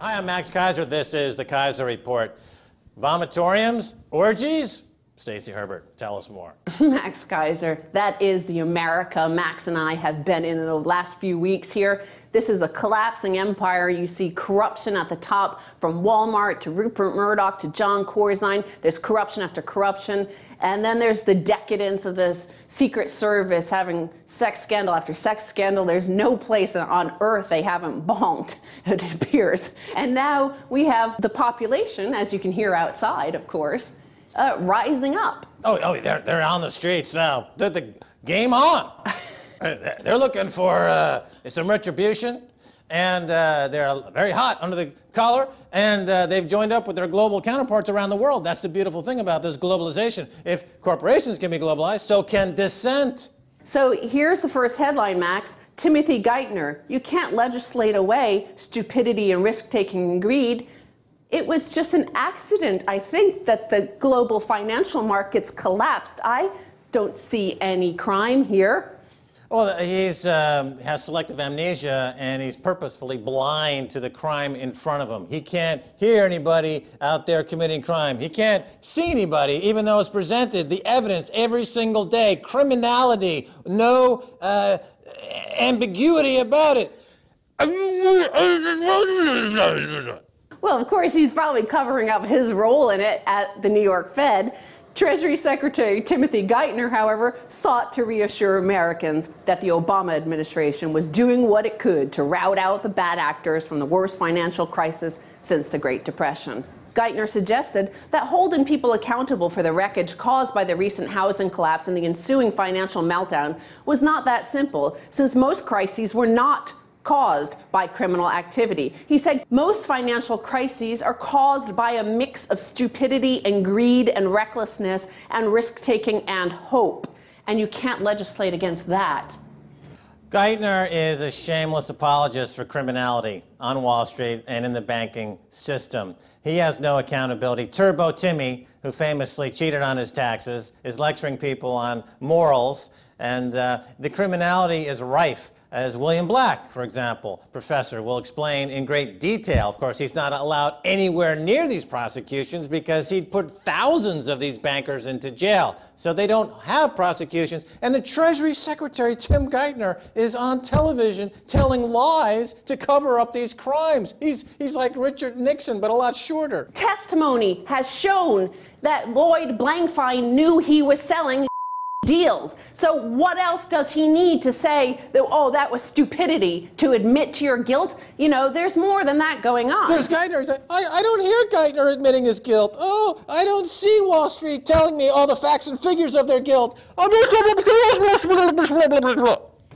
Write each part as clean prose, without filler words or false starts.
Hi, I'm Max Kaiser. This is the Kaiser Report. Vomitoriums, orgies? Stacey Herbert, tell us more. Max Kaiser, that is the America Max and I have been in the last few weeks here. This is a collapsing empire. You see corruption at the top, from Walmart to Rupert Murdoch to John Corzine. There's corruption after corruption. And then there's the decadence of this Secret Service having sex scandal after sex scandal. There's no place on earth they haven't bonked, it appears. And now we have the population, as you can hear outside, of course, rising up. Oh, they're on the streets now. The game on. They're looking for some retribution, and they're very hot under the collar, and they've joined up with their global counterparts around the world. That's the beautiful thing about this globalization. If corporations can be globalized, so can dissent. So here's the first headline, Max. Timothy Geithner, you can't legislate away stupidity and risk-taking and greed. It was just an accident, I think, that the global financial markets collapsed. I don't see any crime here. Well, he's has selective amnesia, and he's purposefully blind to the crime in front of him. He can't hear anybody out there committing crime. He can't see anybody, even though it's presented, the evidence every single day. Criminality, no ambiguity about it. Well, of course, he's probably covering up his role in it at the New York Fed. Treasury Secretary Timothy Geithner, however, sought to reassure Americans that the Obama administration was doing what it could to rout out the bad actors from the worst financial crisis since the Great Depression. Geithner suggested that holding people accountable for the wreckage caused by the recent housing collapse and the ensuing financial meltdown was not that simple, since most crises were not caused by criminal activity. He said most financial crises are caused by a mix of stupidity and greed and recklessness and risk-taking and hope. And you can't legislate against that. Geithner is a shameless apologist for criminality on Wall Street and in the banking system. He has no accountability. Turbo Timmy, who famously cheated on his taxes, is lecturing people on morals, and the criminality is rife, as William Black, for example, professor, will explain in great detail. Of course, he's not allowed anywhere near these prosecutions because he'd put thousands of these bankers into jail. So they don't have prosecutions. And the Treasury Secretary, Tim Geithner, is on television telling lies to cover up these crimes. He's like Richard Nixon, but a lot shorter. Testimony has shown that Lloyd Blankfein knew he was selling deals. So what else does he need to say that, oh, that was stupidity, to admit to your guilt? You know, there's more than that going on. There's Geithner saying, I don't hear Geithner admitting his guilt. Oh, I don't see Wall Street telling me all the facts and figures of their guilt.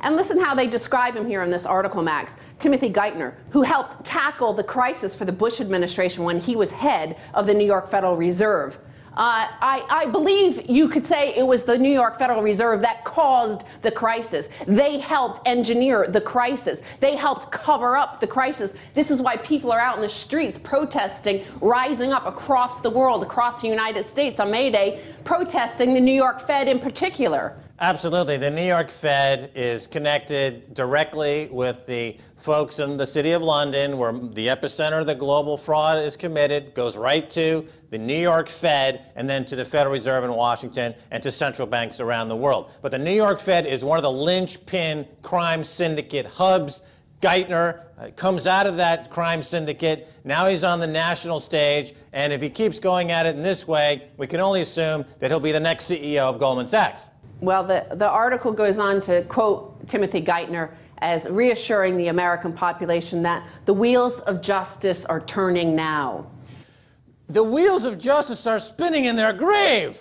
And listen how they describe him here in this article, Max. Timothy Geithner, who helped tackle the crisis for the Bush administration when he was head of the New York Federal Reserve. I believe you could say it was the New York Federal Reserve that caused the crisis. They helped engineer the crisis. They helped cover up the crisis. This is why people are out in the streets protesting, rising up across the world, across the United States on May Day, protesting the New York Fed in particular. Absolutely. The New York Fed is connected directly with the folks in the City of London, where the epicenter of the global fraud is committed, goes right to the New York Fed and then to the Federal Reserve in Washington and to central banks around the world. But the New York Fed is one of the linchpin crime syndicate hubs. Geithner comes out of that crime syndicate. Now he's on the national stage, and if he keeps going at it in this way, we can only assume that he'll be the next CEO of Goldman Sachs. Well, the article goes on to quote Timothy Geithner as reassuring the American population that the wheels of justice are turning now. The wheels of justice are spinning in their grave.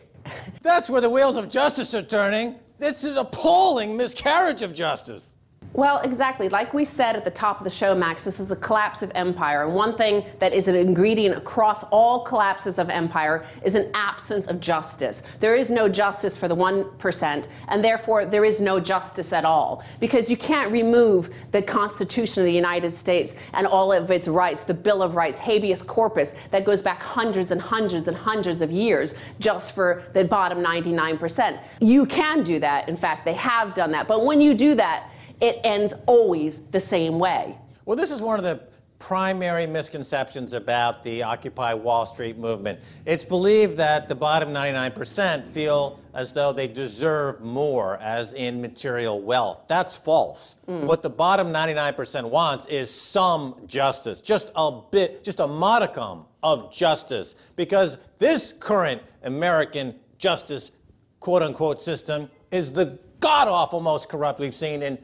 That's where the wheels of justice are turning. It's an appalling miscarriage of justice. Well, exactly. Like we said at the top of the show, Max, this is a collapse of empire. And one thing that is an ingredient across all collapses of empire is an absence of justice. There is no justice for the 1%, and therefore there is no justice at all. Because you can't remove the Constitution of the United States and all of its rights, the Bill of Rights, habeas corpus, that goes back hundreds and hundreds and hundreds of years just for the bottom 99%. You can do that. In fact, they have done that. But when you do that, it ends always the same way. Well, this is one of the primary misconceptions about the Occupy Wall Street movement. It's believed that the bottom 99% feel as though they deserve more, as in material wealth. That's false. What the bottom 99% wants is some justice, just a bit, just a modicum of justice, because this current American justice, quote-unquote, system is the god-awful most corrupt we've seen in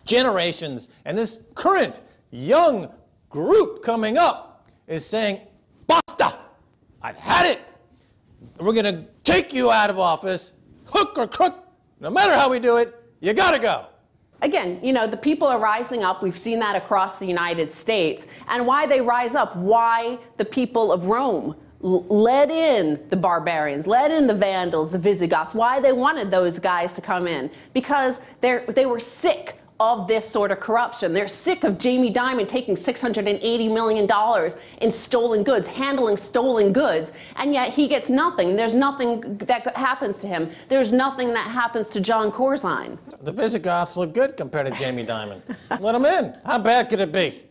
generations. And this current young group coming up is saying, basta, I've had it. We're going to take you out of office, hook or crook, no matter how we do it, you got to go. Again, you know, the people are rising up. We've seen that across the United States. And why they rise up, why the people of Rome led in the barbarians, led in the Vandals, the Visigoths, why they wanted those guys to come in. Because they were sick of this sort of corruption. They're sick of Jamie Dimon taking $680 million in stolen goods, handling stolen goods, and yet he gets nothing. There's nothing that happens to him. There's nothing that happens to Jon Corzine. The Visigoths look good compared to Jamie Dimon. Let him in. How bad could it be?